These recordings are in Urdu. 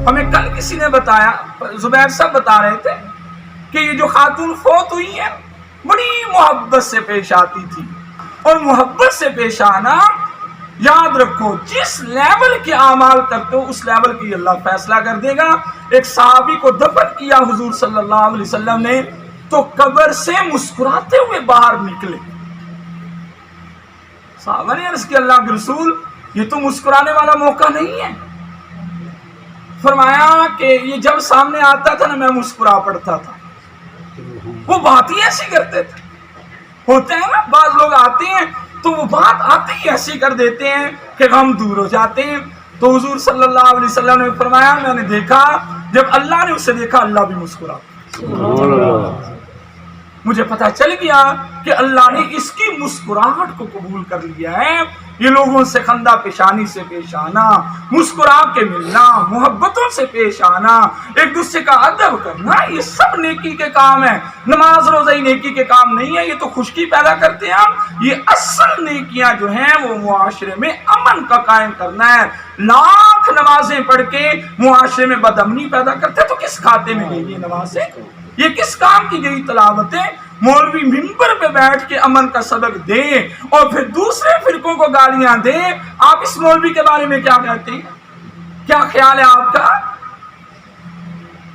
ہمیں کل کسی نے بتایا، زبیر صاحب بتا رہے تھے کہ یہ جو خاتون فوت ہوئی ہے بڑی محبت سے پیش آتی تھی، اور محبت سے پیش آنا یاد رکھو جس لیول کے اعمال کرتے ہو اس لیول کی اللہ فیصلہ کر دے گا۔ ایک صحابی کو دفن کیا حضور صلی اللہ علیہ وسلم نے تو قبر سے مسکراتے ہوئے باہر نکلے۔ صحابہ نے عرض کیا اللہ کے رسول یہ تو مسکرانے والا موقع نہیں ہے۔ فرمایا کہ یہ جب سامنے آتا تھا نا میں مسکرا پڑتا تھا۔ وہ بات ہی ایسی کرتے تھے، ہوتے ہیں نا بعض لوگ آتے ہیں تو وہ بات آتے ہی ایسی کر دیتے ہیں کہ غم دور ہو جاتے ہیں۔ تو حضور صلی اللہ علیہ وسلم نے فرمایا میں نے دیکھا جب اللہ نے اسے دیکھا اللہ بھی مسکرا۔ مجھے پتا چل گیا کہ اللہ نے اس کی مسکراہٹ کو قبول کر لیا ہے۔ یہ لوگوں سے خندہ پیشانی سے پیش آنا، مسکرا کے ملنا، محبتوں سے پیش آنا، ایک دوسرے کا ادب کرنا، یہ سب نیکی کے کام ہیں۔ نماز روزہ ہی نیکی کے کام نہیں ہے، یہ تو خشکی پیدا کرتے ہیں ہم۔ یہ اصل نیکیاں جو ہیں وہ معاشرے میں امن کا قائم کرنا ہے۔ لاکھ نمازیں پڑھ کے معاشرے میں بدامنی پیدا کرتے تو کس کھاتے میں گئی یہ نمازیں؟ یہ کس کام کی گئی تلاوتیں؟ مولوی ممبر پہ بیٹھ کے امن کا سبق دیں اور پھر دوسرے فرقوں کو گالیاں دیں۔ آپ اس مولوی کے بارے میں کیا کہتے ہیں؟ کیا خیال ہے آپ کا؟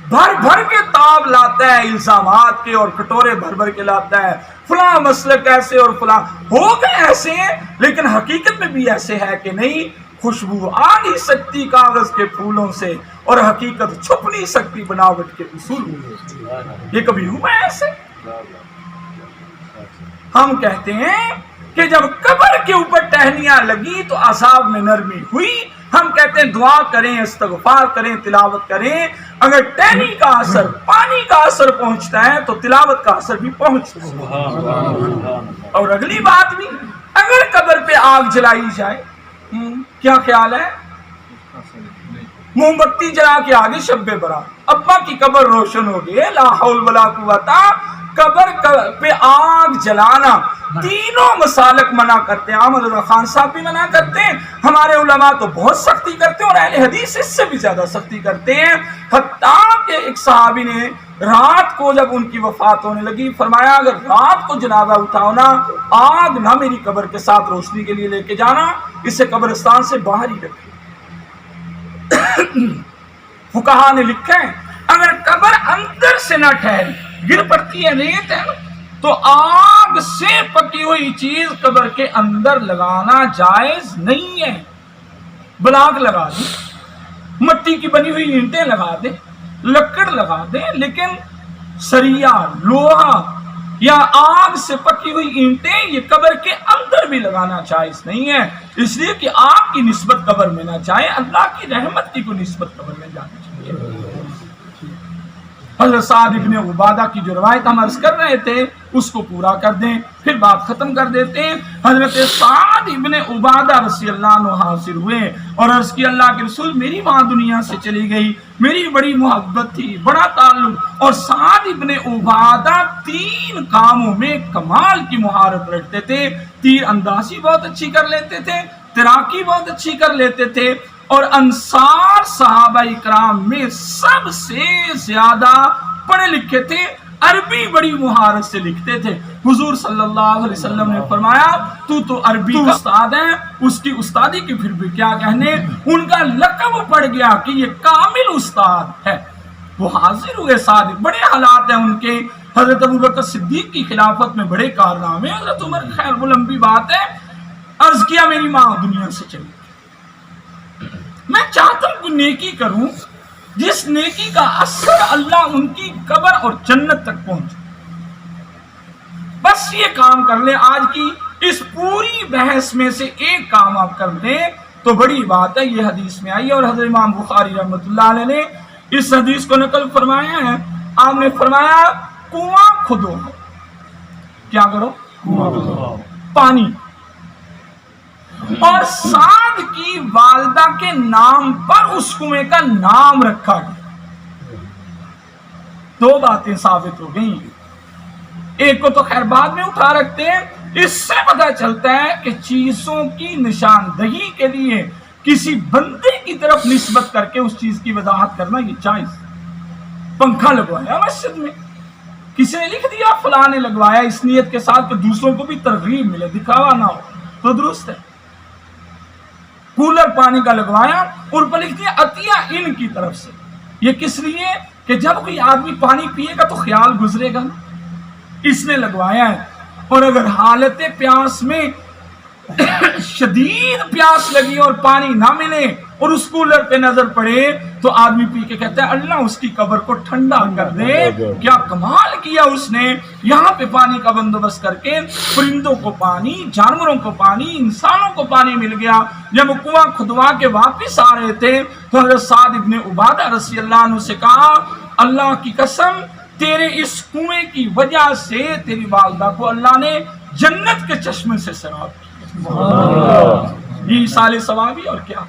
بھر بھر کے تاب لاتا ہے الزامات کے اور کٹورے بھر بھر کے لاتا ہے، فلاں مسلک ایسے اور فلاں ہو گئے ایسے، لیکن حقیقت میں بھی ایسے ہے کہ نہیں؟ خوشبو آ نہیں سکتی کاغذ کے پھولوں سے اور حقیقت چھپ نہیں سکتی بناوٹ کے اصول میں۔ یہ کبھی ہوا ہے ایسے؟ ہم کہتے ہیں کہ جب قبر کے اوپر ٹہنیاں لگی تو عذاب میں نرمی ہوئی۔ ہم کہتے ہیں دعا کریں، استغفار کریں، تلاوت کریں۔ اگر ٹہنی کا اثر، پانی کا اثر پہنچتا ہے تو تلاوت کا اثر بھی پہنچتا ہے۔ اور اگلی بات بھی، اگر قبر پہ آگ جلائی جائے، کیا خیال ہے؟ موم بتی جلا کے آگے شب برات، ابا کی قبر روشن ہو گئی، لا حول ولا قوت۔ قبر پہ آگ جلانا تینوں مسالک منع کرتے ہیں۔ احمد رضا خان صاحب بھی منع کرتے ہیں، ہمارے علماء تو بہت سختی کرتے ہیں اور اہل حدیث اس سے بھی زیادہ سختی کرتے ہیں۔ حتیٰ کہ ایک صحابی نے رات کو جب ان کی وفات ہونے لگی فرمایا اگر رات کو جنازہ اٹھاؤ نا، آگ نہ میری قبر کے ساتھ روشنی کے لیے لے کے جانا، اسے قبرستان سے باہر ہی رکھے۔ فقہا نے لکھا ہے اگر قبر اندر سے نہ ٹھہری، گر پڑتی ہے ریت ہے تو آگ سے پکی ہوئی چیز قبر کے اندر لگانا جائز نہیں ہے۔ بلاک لگا دیں، مٹی کی بنی ہوئی اینٹیں لگا دیں، لکڑ لگا دیں، لیکن سریا، لوہا یا آگ سے پکی ہوئی اینٹیں یہ قبر کے اندر بھی لگانا جائز نہیں ہے، اس لیے کہ آگ کی نسبت قبر میں نہ جائے، اللہ کی رحمت کی کوئی نسبت قبر میں جانی چاہیے۔ حضرت سعد ابن عبادہ کی جو روایت ہم عرض کر رہے تھے اس کو پورا کر دیں پھر بات ختم کر دیتے ہیں۔ حضرت سعد ابن عبادہ رضی اللہ عنہ حاضر ہوئے اور عرض کی اللہ کے رسول میری ماں دنیا سے چلی گئی، میری بڑی محبت تھی، بڑا تعلق، اور سعد ابن عبادہ 3 کاموں میں کمال کی مہارت رکھتے تھے۔ تیر اندازی بہت اچھی کر لیتے تھے، تیراکی بہت اچھی کر لیتے تھے، اور انصار صحابہ اکرام میں سب سے زیادہ پڑھے لکھے تھے، عربی بڑی مہارت سے لکھتے تھے۔ حضور صلی اللہ علیہ وسلم نے فرمایا تو عربی کا استاد ہے، اس کی استادی کی پھر بھی کیا کہنے، ان کا لقب پڑ گیا کہ یہ کامل استاد ہے۔ وہ حاضر ہوئے صادق، بڑے حالات ہیں ان کے، حضرت ابوبکر صدیق کی خلافت میں بڑے کارنامے، حضرت عمر، خیر وہ لمبی بات ہے۔ عرض کیا میری ماں دنیا سے چلی، میں چاہتا ہوں کہ نیکی کروں جس نیکی کا اثر اللہ ان کی قبر اور جنت تک پہنچے، بس یہ کام کر لیں۔ آج کی اس پوری بحث میں سے ایک کام آپ کر لیں تو بڑی بات ہے۔ یہ حدیث میں آئی ہے اور حضرت امام بخاری رحمۃ اللہ علیہ نے اس حدیث کو نقل فرمایا ہے۔ آپ نے فرمایا کنواں کھودو، کیا کرو؟ کنواں کھودو، پانی، اور سعد کی والدہ کے نام پر اس کنویں کا نام رکھا گیا۔ 2 باتیں ثابت ہو گئیں، ایک کو تو خیر بعد میں اٹھا رکھتے ہیں، اس سے پتہ چلتا ہے کہ چیزوں کی نشاندہی کے لیے کسی بندے کی طرف نسبت کر کے اس چیز کی وضاحت کرنا یہ جائز. پنکھا لگوایا مسجد میں، کسی نے لکھ دیا فلاں نے لگوایا اس نیت کے ساتھ کہ دوسروں کو بھی ترغیب ملے، دکھاوا نہ ہو، تو درست ہے. کولر پانی کا لگوایا اور اوپر لکھ دیا عطیہ ان کی طرف سے. یہ کس لیے؟ کہ جب کوئی آدمی پانی پیے گا تو خیال گزرے گا نا، اس نے لگوایا ہے. اور اگر حالت پیاس میں شدید پیاس لگی اور پانی نہ ملے اور اس کولر پہ نظر پڑے تو آدمی پی کے کہتا ہے اللہ اس کی قبر کو ٹھنڈا کر دے. کیا کمال کیا اس نے، یہاں پہ پانی کا بندوبست کر کے پرندوں کو پانی، جانوروں کو پانی، انسانوں کو پانی مل گیا. جب وہ کنواں کھدوا کے واپس آ رہے تھے تو حضرت سعد ابن عبادہ رضی اللہ عنہ سے کہا اللہ کی قسم تیرے اس کنویں کی وجہ سے تیری والدہ کو اللہ نے جنت کے چشمے سے سراب کیا. یہ سال ثوابی اور کیا